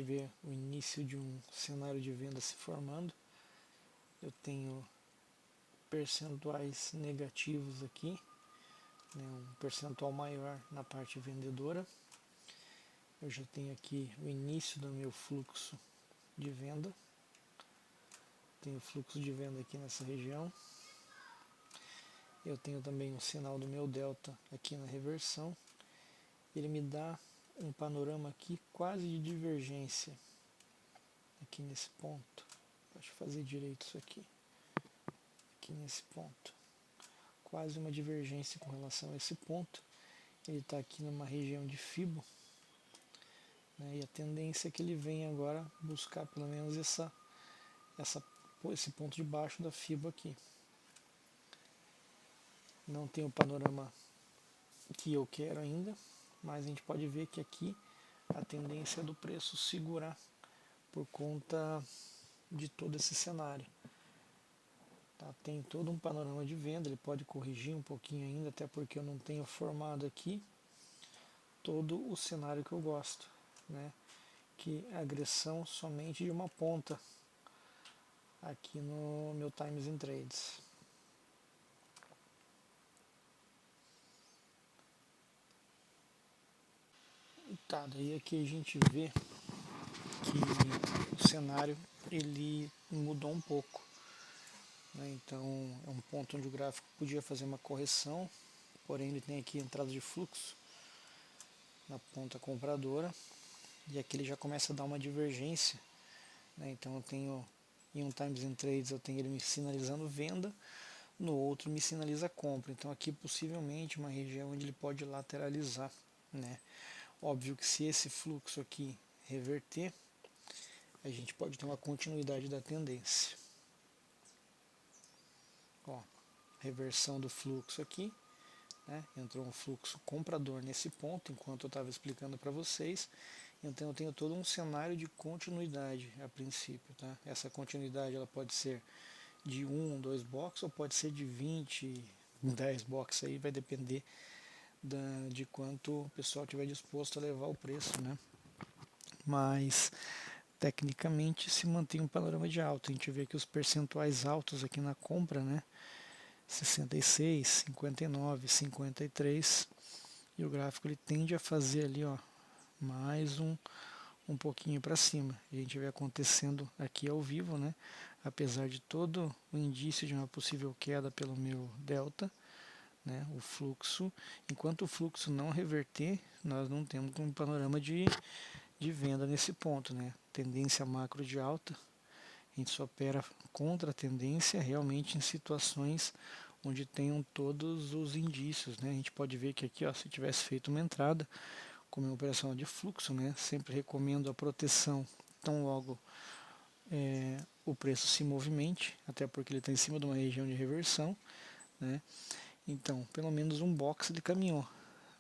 vê o início de um cenário de venda se formando. Eu tenho percentuais negativos aqui, né, um percentual maior na parte vendedora. Eu já tenho aqui o início do meu fluxo de venda. Tenho fluxo de venda aqui nessa região. Eu tenho também o sinal do meu delta aqui na reversão. Ele me dá um panorama aqui quase de divergência aqui nesse ponto. Deixa eu fazer direito isso aqui. Aqui nesse ponto. Quase uma divergência com relação a esse ponto. Ele está aqui numa região de Fibo, né, e a tendência é que ele venha agora buscar pelo menos esse ponto de baixo da Fibo aqui. Não tem o panorama que eu quero ainda, mas a gente pode ver que aqui a tendência é do preço segurar por conta de todo esse cenário. Tá? Tem todo um panorama de venda, ele pode corrigir um pouquinho ainda, até porque eu não tenho formado aqui todo o cenário que eu gosto, né? Que é agressão somente de uma ponta aqui no meu Times in Trades. Tá, daí aqui a gente vê que o cenário ele mudou um pouco, né? Então é um ponto onde o gráfico podia fazer uma correção, porém ele tem aqui entrada de fluxo na ponta compradora e aqui ele já começa a dar uma divergência, né? Então eu tenho em um Times in Trades eu tenho ele me sinalizando venda, no outro me sinaliza compra. Então aqui possivelmente uma região onde ele pode lateralizar, né? Óbvio que se esse fluxo aqui reverter, a gente pode ter uma continuidade da tendência. Ó, reversão do fluxo aqui, né? Entrou um fluxo comprador nesse ponto, enquanto eu estava explicando para vocês. Então eu tenho todo um cenário de continuidade a princípio, tá? Essa continuidade ela pode ser de 1, 2 boxes ou pode ser de 20, 10 boxes, aí vai depender de quanto o pessoal estiver disposto a levar o preço, né? Mas tecnicamente se mantém um panorama de alta. A gente vê que os percentuais altos aqui na compra, né? 66, 59, 53, e o gráfico ele tende a fazer ali, ó, mais um pouquinho para cima. A gente vê acontecendo aqui ao vivo, né? Apesar de todo o indício de uma possível queda pelo meu delta, né? O fluxo, enquanto o fluxo não reverter, nós não temos um panorama de venda nesse ponto, né? Tendência macro de alta, a gente só opera contra a tendência realmente em situações onde tenham todos os indícios, né? A gente pode ver que aqui, ó, se tivesse feito uma entrada como uma operação de fluxo, né? Sempre recomendo a proteção tão logo o preço se movimente, até porque ele está em cima de uma região de reversão, né? Então, pelo menos um box ele caminhou,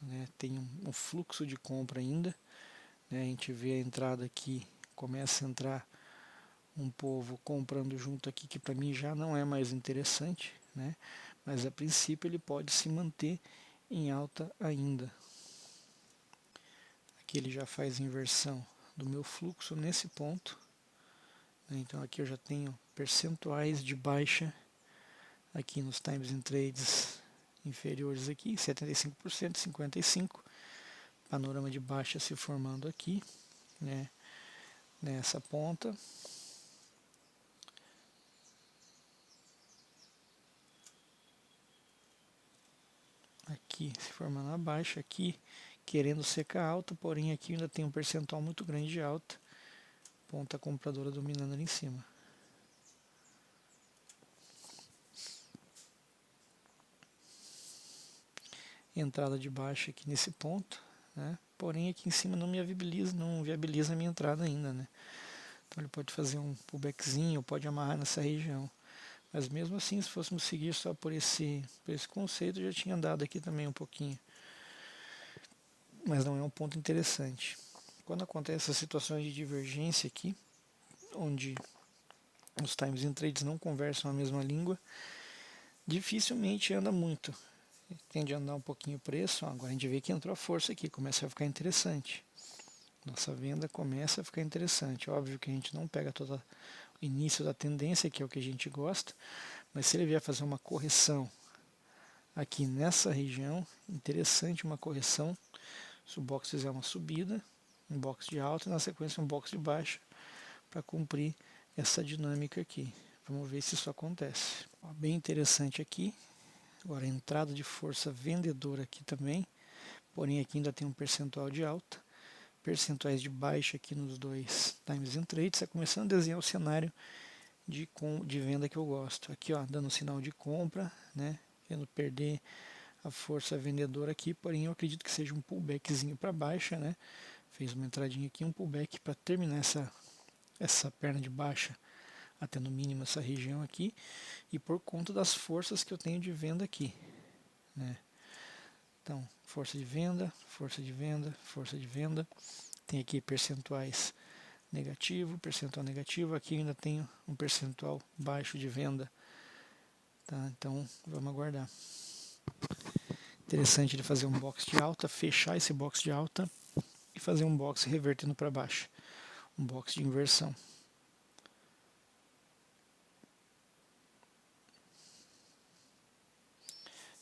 né? Tem um fluxo de compra ainda, né? A gente vê a entrada aqui, começa a entrar um povo comprando junto aqui, que para mim já não é mais interessante, né? Mas a princípio ele pode se manter em alta ainda. Aqui ele já faz inversão do meu fluxo nesse ponto, né? Então aqui eu já tenho percentuais de baixa aqui nos Times in Trades inferiores aqui, 75%, 55%, panorama de baixa se formando aqui, né? Nessa ponta. Aqui se formando a baixa, aqui querendo secar alta, porém aqui ainda tem um percentual muito grande de alta, ponta compradora dominando ali em cima. Entrada de baixa aqui nesse ponto, né? Porém aqui em cima não viabiliza a minha entrada ainda, né? Então ele pode fazer um pullbackzinho, pode amarrar nessa região. Mas mesmo assim, se fôssemos seguir só por esse conceito, já tinha andado aqui também um pouquinho. Mas não é um ponto interessante. Quando acontece essas situações de divergência aqui, onde os Times in Trades não conversam a mesma língua, dificilmente anda muito. Tende a andar um pouquinho o preço. Agora a gente vê que entrou a força aqui, começa a ficar interessante, nossa venda começa a ficar interessante. Óbvio que a gente não pega todo o início da tendência, que é o que a gente gosta, mas se ele vier fazer uma correção aqui nessa região, interessante uma correção, se o box fizer uma subida, um box de alta e na sequência um box de baixa, para cumprir essa dinâmica aqui. Vamos ver se isso acontece. Ó, bem interessante aqui. Agora entrada de força vendedora aqui também, porém aqui ainda tem um percentual de alta, percentuais de baixa aqui nos dois times and trades. Está começando a desenhar o cenário de venda que eu gosto. Aqui ó, dando sinal de compra, né, querendo perder a força vendedora aqui, porém eu acredito que seja um pullbackzinho para baixa, né? Fez uma entradinha aqui, um pullback para terminar essa perna de baixa até no mínimo essa região aqui, e por conta das forças que eu tenho de venda aqui, né? Então, força de venda, força de venda, força de venda. Tem aqui percentuais negativo, aqui ainda tenho um percentual baixo de venda, tá? Então, vamos aguardar. Interessante ele fazer um box de alta, fechar esse box de alta e fazer um box revertendo para baixo, um box de inversão.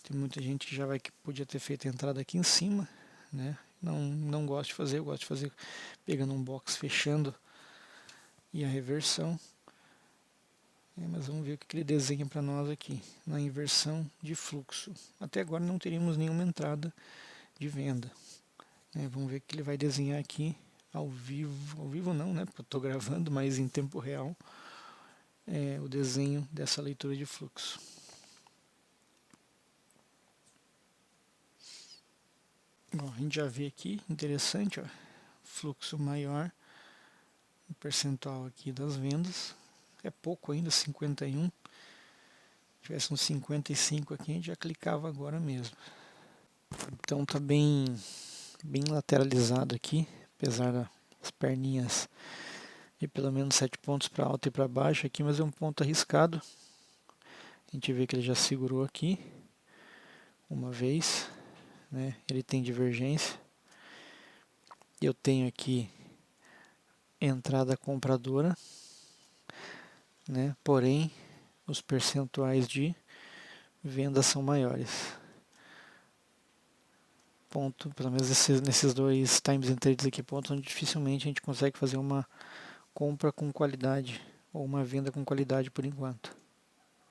Tem muita gente que já vai que podia ter feito a entrada aqui em cima, né? Não gosto de fazer, eu gosto de fazer pegando um box, fechando e a reversão. Mas vamos ver o que ele desenha para nós aqui na inversão de fluxo. Até agora não teríamos nenhuma entrada de venda. Vamos ver o que ele vai desenhar aqui ao vivo. Ao vivo não, né? Porque eu estou gravando, mas em tempo real o desenho dessa leitura de fluxo. Bom, a gente já vê aqui, interessante, ó, fluxo maior, o percentual aqui das vendas, é pouco ainda, 51, se tivesse uns 55 aqui, a gente já clicava agora mesmo. Então tá bem lateralizado aqui, apesar das perninhas de pelo menos 7 pontos para alta e para baixo aqui, mas é um ponto arriscado. A gente vê que ele já segurou aqui uma vez, né? Ele tem divergência. Eu tenho aqui entrada compradora, né? Porém os percentuais de venda são maiores. Ponto, pelo menos nesses dois times and trades aqui, pontos onde dificilmente a gente consegue fazer uma compra com qualidade ou uma venda com qualidade por enquanto.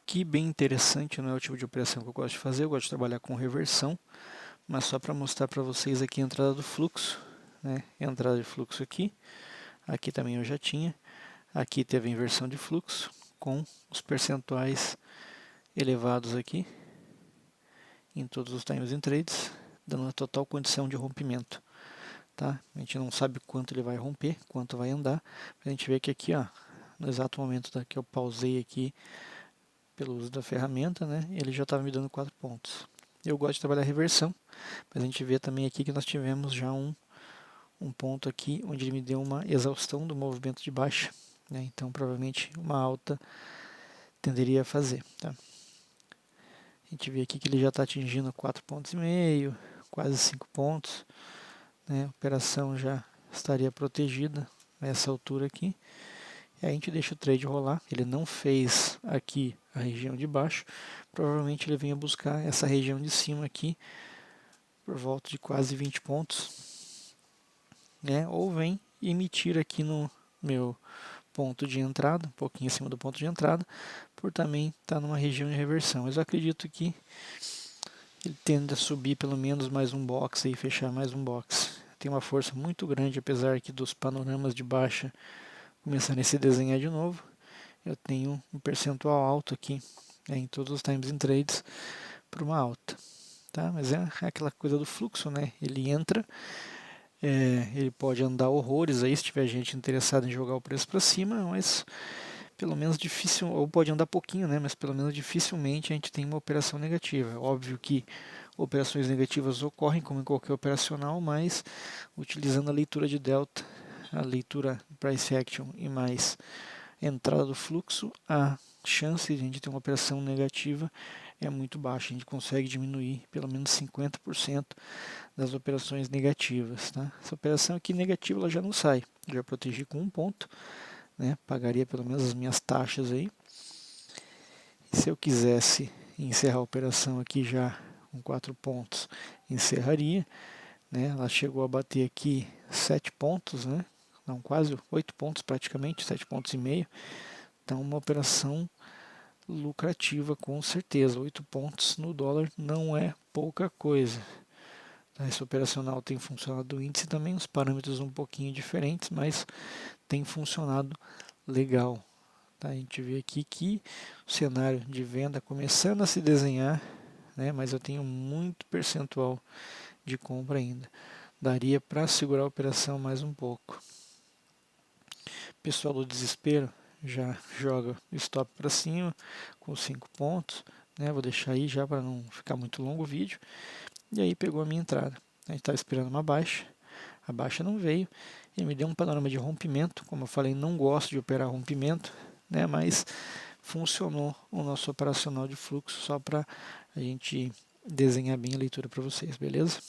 Que bem interessante, não é o tipo de operação que eu gosto de fazer, eu gosto de trabalhar com reversão, mas só para mostrar para vocês aqui a entrada do fluxo, né? Entrada de fluxo aqui também eu já tinha, aqui teve a inversão de fluxo com os percentuais elevados aqui em todos os times and trades, dando uma total condição de rompimento, tá? A gente não sabe quanto ele vai romper, quanto vai andar, mas a gente vê que aqui, ó, no exato momento que eu pausei aqui pelo uso da ferramenta, né, ele já estava me dando 4 pontos. Eu gosto de trabalhar reversão, mas a gente vê também aqui que nós tivemos já um ponto aqui onde ele me deu uma exaustão do movimento de baixa, né, então provavelmente uma alta tenderia a fazer, tá? A gente vê aqui que ele já está atingindo 4,5 pontos, quase 5 pontos, né? A operação já estaria protegida a essa altura aqui. E a gente deixa o trade rolar. Ele não fez aqui a região de baixo, provavelmente ele venha buscar essa região de cima aqui, por volta de quase 20 pontos, né? Ou vem emitir aqui no meu ponto de entrada, um pouquinho acima do ponto de entrada, por também estar numa região de reversão. Mas eu acredito que ele tende a subir pelo menos mais um box e fechar mais um box. Tem uma força muito grande, apesar que dos panoramas de baixa começarem a se desenhar de novo. Eu tenho um percentual alto aqui, em todos os times and trades, para uma alta. Tá? Mas é aquela coisa do fluxo, né? Ele entra, ele pode andar horrores aí se tiver gente interessada em jogar o preço para cima, mas pelo menos difícil, ou pode andar pouquinho, né? Mas pelo menos dificilmente a gente tem uma operação negativa. Óbvio que operações negativas ocorrem como em qualquer operacional, mas utilizando a leitura de delta, a leitura price action e mais entrada do fluxo, a chance de a gente ter uma operação negativa é muito baixa. A gente consegue diminuir pelo menos 50% das operações negativas. Tá? Essa operação aqui negativa ela já não sai. Já protegi com 1 ponto, né? Pagaria pelo menos as minhas taxas aí. E se eu quisesse encerrar a operação aqui já com 4 pontos, encerraria. Né? Ela chegou a bater aqui 7 pontos, né? Não, quase 8 pontos praticamente, 7 pontos e meio. Então uma operação lucrativa com certeza. 8 pontos no dólar não é pouca coisa. Esse operacional tem funcionado o índice também, os parâmetros um pouquinho diferentes, mas tem funcionado legal. Tá? A gente vê aqui que o cenário de venda começando a se desenhar, né? Mas eu tenho muito percentual de compra ainda. Daria para segurar a operação mais um pouco. Pessoal do desespero já joga o stop para cima com 5 pontos, né? Vou deixar aí já para não ficar muito longo o vídeo. E aí pegou a minha entrada. A gente estava esperando uma baixa, a baixa não veio e me deu um panorama de rompimento. Como eu falei, não gosto de operar rompimento, né? Mas funcionou o nosso operacional de fluxo só para a gente desenhar bem a leitura para vocês, beleza?